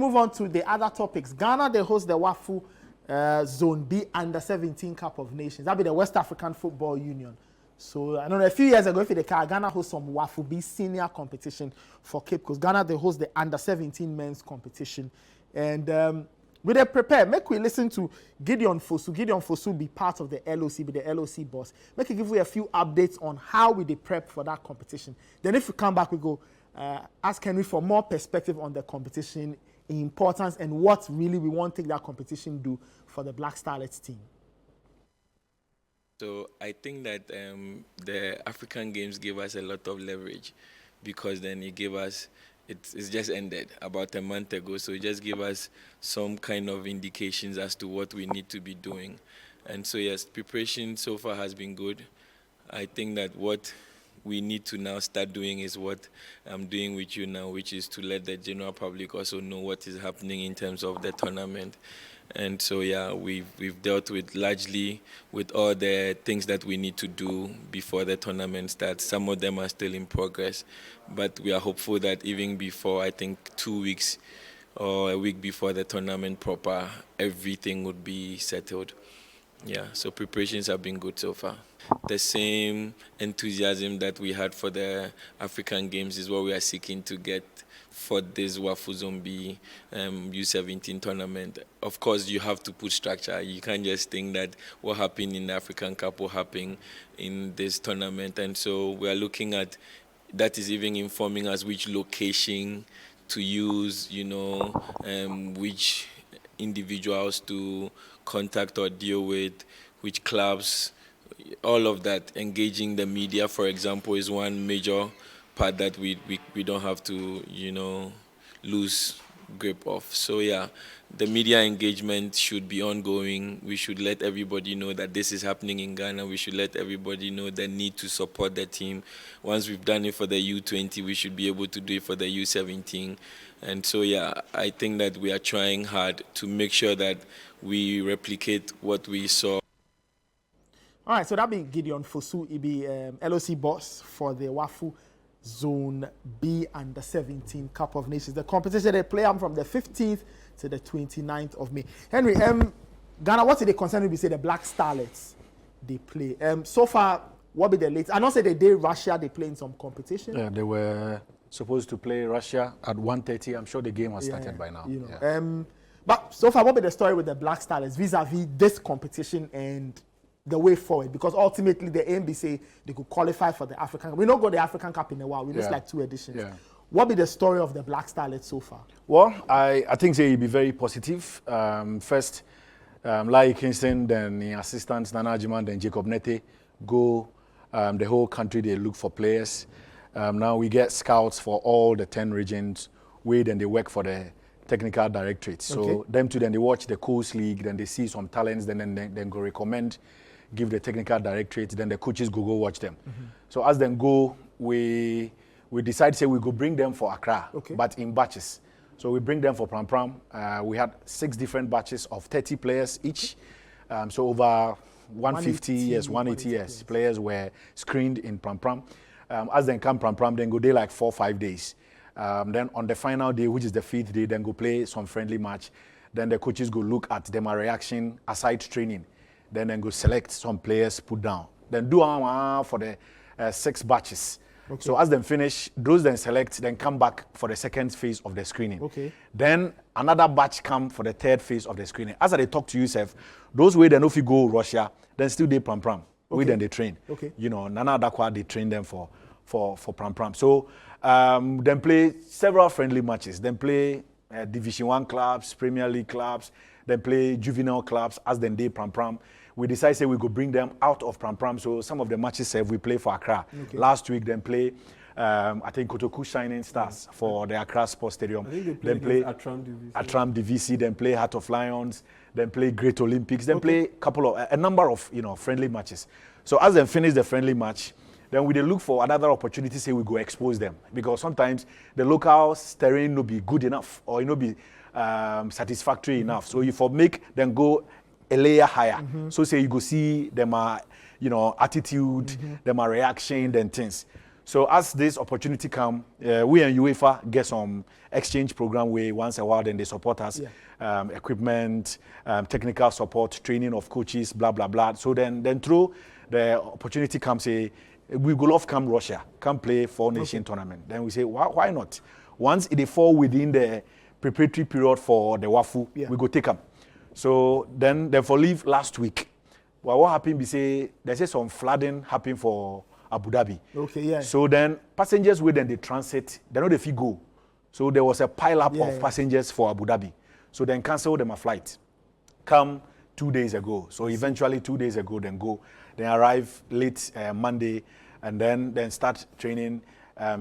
move on to the other topics, Ghana, they host the WAFU Zone B Under-17 Cup of Nations. That'll be the West African Football Union. So, I know a few years ago, if the car, Ghana hosts some WAFU B senior competition for Cape Coast. Ghana, they host the Under-17 men's competition. And we they prepare. Make we listen to Gideon Fosu. Gideon Fosu be part of the LOC, be the LOC boss. Make we give you a few updates on how we they prep for that competition. Then if we come back, we go ask Henry for more perspective on the competition, importance, and what really we want to take that competition do for the Black Starlets team. So I think that the African Games gave us a lot of leverage, because then it gave us, it's just ended about a month ago, so it just gave us some kind of indications as to what we need to be doing. And so yes, preparation so far has been good. I think that what we need to now start doing is what I'm doing with you now, which is to let the general public also know what is happening in terms of the tournament. And so, yeah, we've dealt with largely with all the things that we need to do before the tournament starts. Some of them are still in progress, but we are hopeful that even before, I think 2 weeks or a week before the tournament proper, everything would be settled. Yeah, so preparations have been good so far. The same enthusiasm that we had for the African Games is what we are seeking to get for this WAFU Zone B U17 tournament. Of course, you have to put structure. You can't just think that what happened in the African Cup will happen in this tournament. And so we are looking at, that is even informing us which location to use, you know, which individuals to contact or deal with, which clubs, all of that. Engaging the media, for example, is one major part that we don't have to, you know, lose grip of. So yeah, the media engagement should be ongoing. We should let everybody know that this is happening in Ghana. We should let everybody know the need to support the team. Once we've done it for the U20, we should be able to do it for the U17. And so yeah, I think that we are trying hard to make sure that we replicate what we saw. All right, so that be Gideon Fosu. He be LOC boss for the WAFU Zone B Under-17 Cup of Nations. The competition, they play from the 15th to the 29th of May. Henry, Ghana, what did they concern? We say the Black Starlets they play. So far, what be the latest? I know say the day Russia they play in some competition. Yeah, they were supposed to play Russia at 1:30. I'm sure the game has started by now. You know. Yeah. But so far, what be the story with the Black Starlets vis-a-vis this competition and the way forward? Because ultimately the aim be say they could qualify for the African Cup. We don't go the African Cup in a while. We missed like 2 editions. Yeah. What be the story of the Black Starlets so far? Well, I think they'll be very positive. First, Larry Kingston, then the assistants Nana Ajiman, then Jacob Nete go the whole country. They look for players. Now we get scouts for all the 10 regions. Then they work for the technical directorate. So them too, then they watch the Coast League. Then they see some talents. Then go recommend. Give the technical directorate, then the coaches go watch them. So as them go, we decide say we go bring them for Accra, but in batches. So we bring them for Pram Pram. We had 6 different batches of 30 players each. So over 150 years, 180 years, players were screened in Pram Pram. As they come Pram Pram, then go day like 4 or 5 days. Then on the final day, which is the 5th day, then go play some friendly match. Then the coaches go look at them reaction aside training. Then go select some players, put down. Then do for the 6 batches. So as them finish, those then select, then come back for the second phase of the screening. Then another batch come for the 3rd phase of the screening. As they talk to you, those way then if you go Russia, then still they Pram Pram. We then they train. You know, Nana Dakwa, they train them for Pram Pram. So then play several friendly matches. Then play Division 1 clubs, Premier League clubs, then play juvenile clubs as then they Pram Pram. We decided say we go bring them out of Pram Pram. So some of the matches we play for Accra. Last week then play I think Kotoku Shining Stars for the Accra Sports Stadium. Then play Atram DVC, then play Heart of Lions, then play Great Olympics, then play a number of friendly matches. So as they finish the friendly match, then we look for another opportunity, say we go expose them. Because sometimes the local terrain no be good enough or be satisfactory enough. So you for make them go a layer higher. So say you go see them attitude, them reaction, then things. So as this opportunity come, we and UEFA get some exchange program where once a while then they support us, equipment, technical support, training of coaches, blah blah blah. So then through the opportunity comes, say we go off come Russia, come play four-nation tournament. Then we say why not? Once it fall within the preparatory period for the WAFU, we go take them. So then for leave last week. Well, what happened? We say there's some flooding happened for Abu Dhabi. Okay, yeah. So then passengers with then they transit, they know they go. So there was a pile up of passengers for Abu Dhabi. So then cancel them a flight. Come 2 days ago. So eventually 2 days ago, then go. Then arrive late Monday, and then start training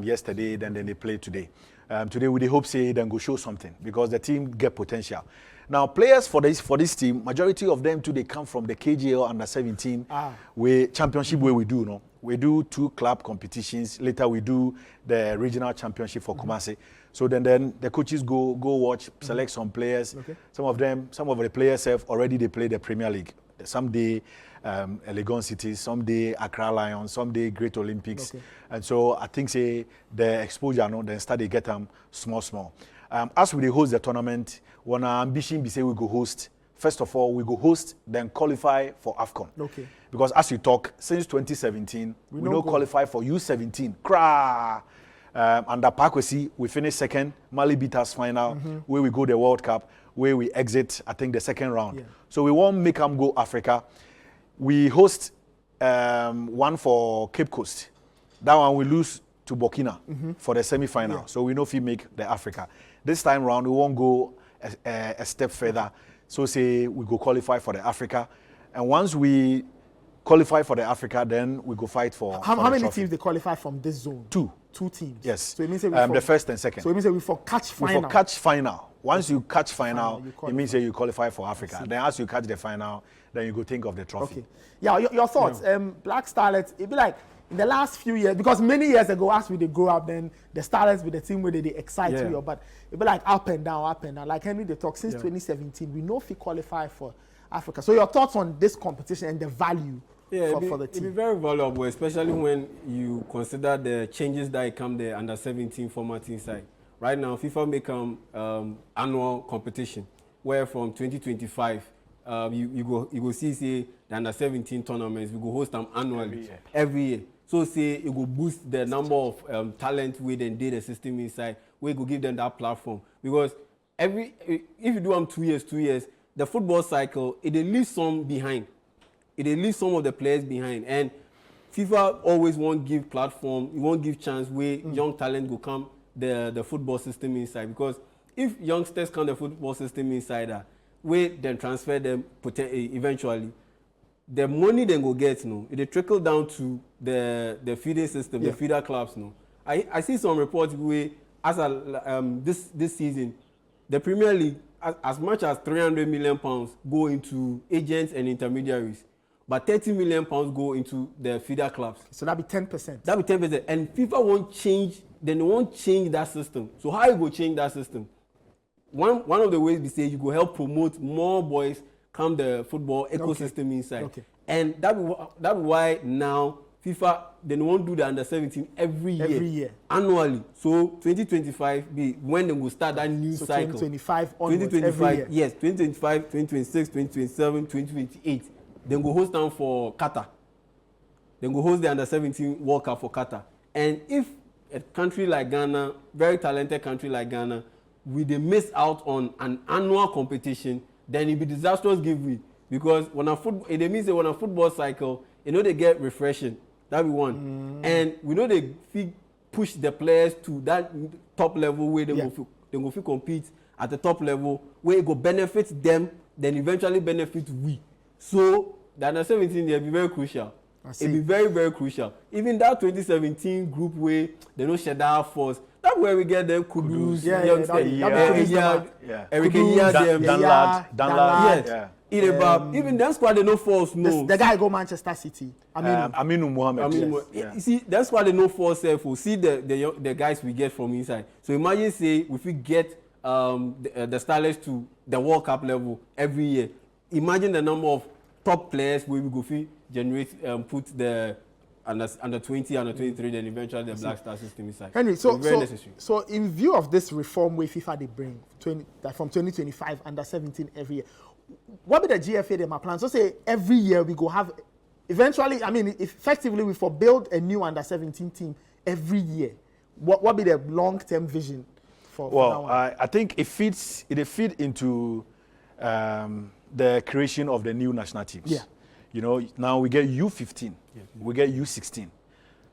yesterday. Then they play today. Today we hope say then go show something because the team get potential. Now players for this team, majority of them too they come from the KGL under 17 where championship where we do no. We do 2 club competitions. Later we do the regional championship for Kumasi. So then the coaches go watch, select some players. Okay. Some of the players have already they play the Premier League. Some day Legon City, some day Accra Lions, some day Great Olympics. Okay. And so I think say the exposure then start to get them small. As we host the tournament, one ambition be say we go host. First of all, we go host, then qualify for AFCON. Okay. Because as you talk, since 2017, we no qualify for U17. Under Pakwesi, we finished second. Mali beat us final, where we go the World Cup, where we exit, I think, the second round. Yeah. So we won't make them go Africa. We host one for Cape Coast. That one we lose to Burkina for the semi-final. Yeah. So we know if we make the Africa. This time round, we won't go a step further. So say we go qualify for the Africa. And once we qualify for the Africa, then we go fight for How many trophy. teams they qualify from this zone? 2. 2 teams. Yes. So it means that the first and second. So it means that we for catch final. We for catch final. Once you catch final, it means that you qualify for Africa. Then as you catch the final, then you go think of the trophy. Okay. Yeah, your thoughts. Black Starlets, it'd be like in the last few years, because many years ago, as we grow up, then the Starlets with the team where they excite you, but it'd be like up and down. Like Henry, they talk since 2017, we know if we qualify for Africa. So your thoughts on this competition and the value for the team? It'd be very valuable, especially when you consider the changes that come the under 17 format inside. Right now, FIFA make annual competition, where from 2025, you go see say the under 17 tournaments, we go host them annually every year. So say it will boost the number of talent with and data system inside. We go give them that platform because if you do them 2 years, the football cycle it leaves some behind. It leaves some of the players behind, and FIFA always won't give platform. It won't give chance where young talent go come the football system inside because if youngsters come the football system inside, we then transfer them eventually. The money then go get it trickle down to the feeding system, the feeder clubs. I see some reports where as this season, the Premier League as much as £300 million go into agents and intermediaries, but £30 million go into the feeder clubs. So that'd be 10%. That'd be 10%, and FIFA won't change. Then they won't change that system. So how you go change that system? One of the ways we say you go help promote more boys come the football ecosystem inside. Okay. And that's why now FIFA they won't do the under 17 every year annually. So 2025 be when they will start that new cycle. 2025 onwards every year. Yes, 2025, 2026, 2027, 2028. Then go host down for Qatar. Then go host the under 17 World Cup for Qatar. And if a country like Ghana, very talented country like Ghana, we they miss out on an annual competition, then it be disastrous giveaway. Because it means that when a football cycle, they get refreshing. That we want. And we know they push the players to that top level where they go compete at the top level, where it go benefit them, then eventually benefit we. So the under 17 will be very crucial. It'll be very, very crucial. Even that 2017 group where they don't share that force. That's where we get them Kudus, Eric Danlad. Even that squad they no force no. The guy go Manchester City. Aminu Mohammed. You see, that squad they no force for see the guys we get from inside. So imagine say if we get the Starlets to the World Cup level every year. Imagine the number of top players where we go generate put the under 20, under 23, then eventually the Black Star system inside. Henry, very necessary. So in view of this reform where FIFA they bring from 2025 under 17 every year, what be the GFA them plan? So say every year we go have, eventually, I mean, effectively we build a new under 17 team every year. What be the long-term vision for that one? I think it feeds into the creation of the new national teams. Yeah. You know, now we get U15, we get U16.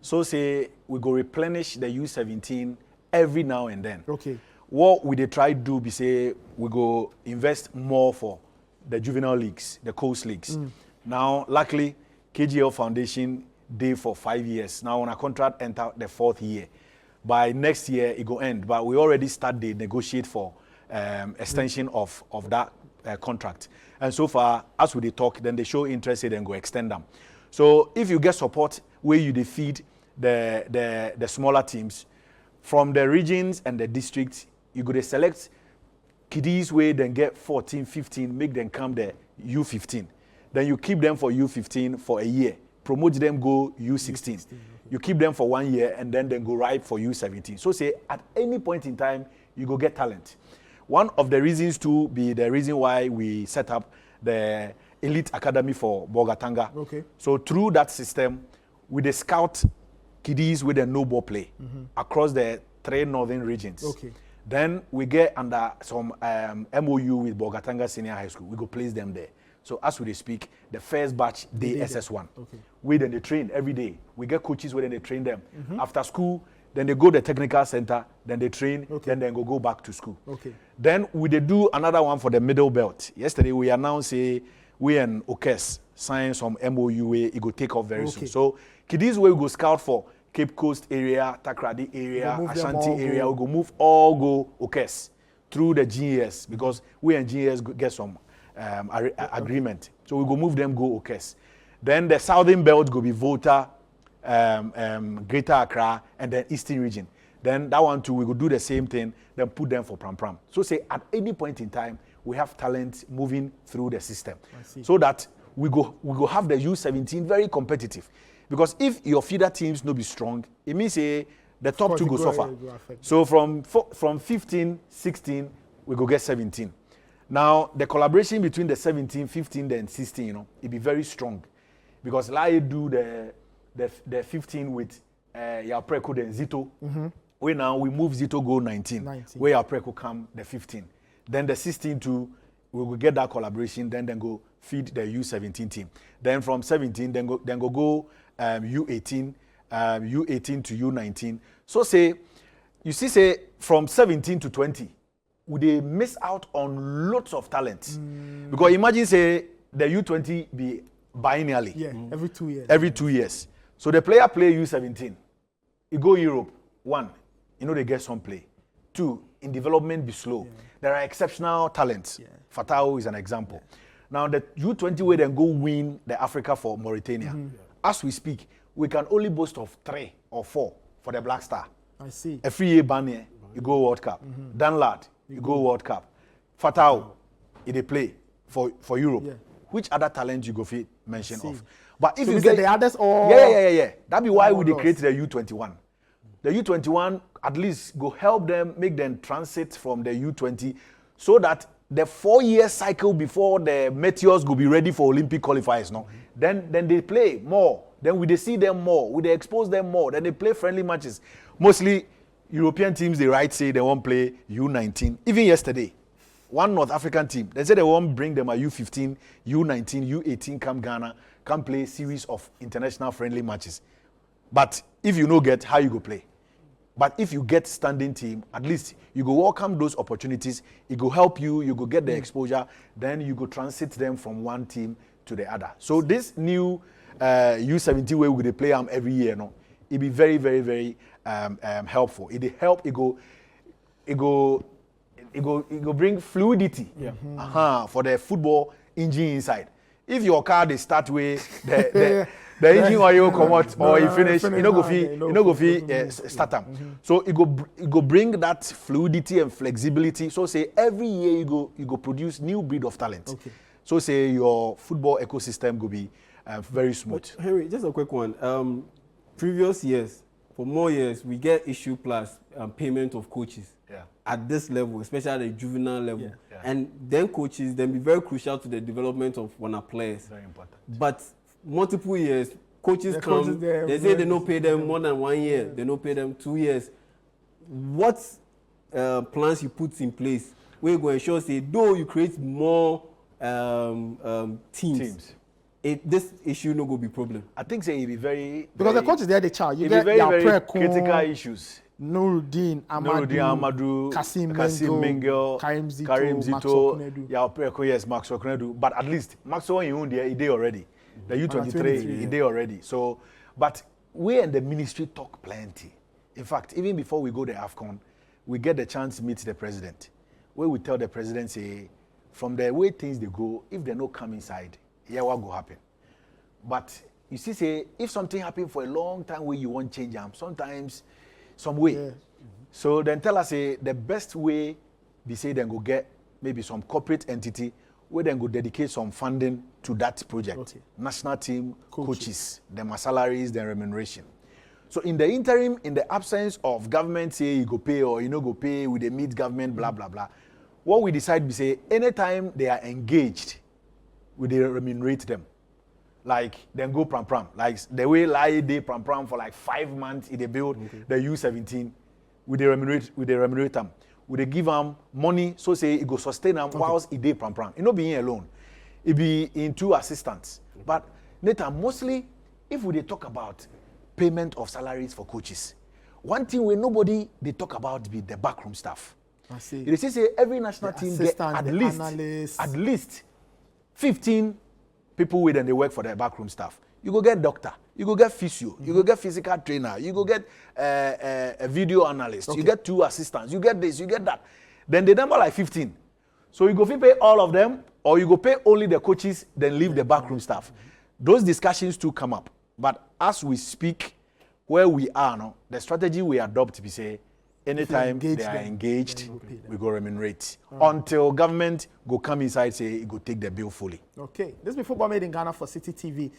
So say we go replenish the U17 every now and then. Okay. What we they try to do be say we go invest more for the juvenile leagues, the coast leagues. Now, luckily, KGL Foundation did for 5 years. Now on a contract enter the 4th year. By next year it go end, but we already start to negotiate for extension of that contract. And so far, as we talk, then they show interest and go extend them. So if you get support where you defeat the smaller teams from the regions and the districts, you go to select kiddies where then get 14, 15, make them come the U15. Then you keep them for U15 for a year, promote them go U16. Okay. You keep them for 1 year and then go right for U17. So say at any point in time, you go get talent. One of the reasons to be the reason why we set up the Elite Academy for Bogatanga. Okay. So through that system, we the scout kiddies with a no ball play across the 3 northern regions. Okay. Then we get under some MOU with Bogatanga Senior High School. We go place them there. So as we speak, the first batch, they SS1. Okay. We then they train every day. We get coaches where they train them. After school, then they go to the technical center, then they train, then they go back to school. Okay. Then we they do another one for the middle belt. Yesterday we announced we and Okes sign some MOU where it go take off very soon. So kiddies where we go scout for Cape Coast area, Takrady area, Ashanti area, we go move all go Okes through the GES because we and GES get some agreement. So we go move them go Okes. Then the southern belt go be Volta, Greater Accra, and then Eastern region. Then that one too, we go do the same thing, then put them for Pram. So say at any point in time, we have talent moving through the system. So that we go have the U17 very competitive. Because if your feeder teams no be strong, it means the top two go suffer. So from 15, 16, we go get 17. Now, the collaboration between the 17, 15, and 16, you know, it be very strong. Because like do the 15 with Yapreko and Zito. Where now we move Zito go 19. Where Yapreko come the 15. Then the 16 to, we will get that collaboration, then go feed the U17 team. Then from 17, then go U18, U18 to U19. So say, you see from 17 to 20, would they miss out on lots of talent? Because imagine say the U20 be biennially. Yeah, every 2 years. Every 2 years. So the player play U17. You go Europe, 1, you know they get some play. 2, in development be slow. Yeah. There are exceptional talents. Yeah. Fatao is an example. Yeah. Now the U20 way then go win the Africa for Mauritania. As we speak, we can only boast of 3 or 4 for the Black Star. I see. A 3 year ban you go World Cup. Danlad, you go World Cup. Fatao, they play for Europe. Yeah. Which other talent you go fit mention of? But if so you get the others all yeah. That'd be why we create the U21. The U21 at least go help them, make them transit from the U20 so that the 4-year cycle before the Meteors go be ready for Olympic qualifiers, no? Then they play more. Then we see them more. We expose them more. Then they play friendly matches. Mostly European teams, they say they won't play U19. Even yesterday, one North African team, they said they won't bring them a U15, U19, U18 come Ghana, come play series of international friendly matches. But if you no get, how you go play? But if you get standing team, at least you go welcome those opportunities. It go help you. You go get the exposure. Then you go transit them from one team to the other. So this new U17 way we play them every year, no, it be very, very, very helpful. It help. It go bring fluidity for the football engine inside. If your car they start with the engine oil come out or you finish, you know go start them. So it go bring that fluidity and flexibility. So say every year you go produce new breed of talent. Okay. So say your football ecosystem go be very smooth. But Harry, just a quick one. previous years, for more years, we get issue plus payment of coaches at this level, especially at the juvenile level. Yeah. Yeah. And then coaches, then be very crucial to the development of one players. Very important. But multiple years, coaches The come, coaches there, they say they don't pay them more than 1 year, they don't pay them 2 years. What plans you put in place where you go ensure, say, though you create more teams. This issue no go be problem. I think say it be very Because the very, coach is there, the child. You it get be very Yapreko, critical issues. Nuruddin Amadou, Kasim Mengel, Karim Zito, Yapreko, yes, Maxwell Kunedu. But at least Maxwell you own the day already. The U23 idea already. So, but we and the ministry talk plenty. In fact, even before we go to AFCON, we get the chance to meet the president, where we tell the president, say, from the way things they go, if they no come inside, yeah, what go happen? But you see, say, if something happen for a long time where you want change them, sometimes some way. Yeah. So then tell us, say, the best way, they say, then go get maybe some corporate entity where then go dedicate some funding to that project. Okay. National team, coaches, their salaries, their remuneration. So in the interim, in the absence of government say you go pay or you no go pay with the meet government, blah, blah, blah. What we decide we say, anytime they are engaged, we dey remunerate them. Like, then go pram. Like, the way lie they pram for like 5 months, they build the U17, we dey remunerate them. We dey give them money, so say it go sustain them whilst it dey pram. It no be here alone. It be in 2 assistants. But, Nathan, mostly, if we dey talk about payment of salaries for coaches, one thing where nobody they talk about be the backroom staff. I see. They say every national team get at least 15 people with them they work for the backroom staff. You go get doctor, you go get physio, you go get physical trainer, you go get a video analyst, you get 2 assistants, you get this, you get that. Then the number like 15. So you go pay all of them, or you go pay only the coaches, then leave the backroom staff. Those discussions too come up. But as we speak, where we are now, the strategy we adopt, we say, anytime they are engaged, we go remunerate. Until government go come inside, say, it go take the bill fully. Okay. This is Football Made in Ghana for Citi TV.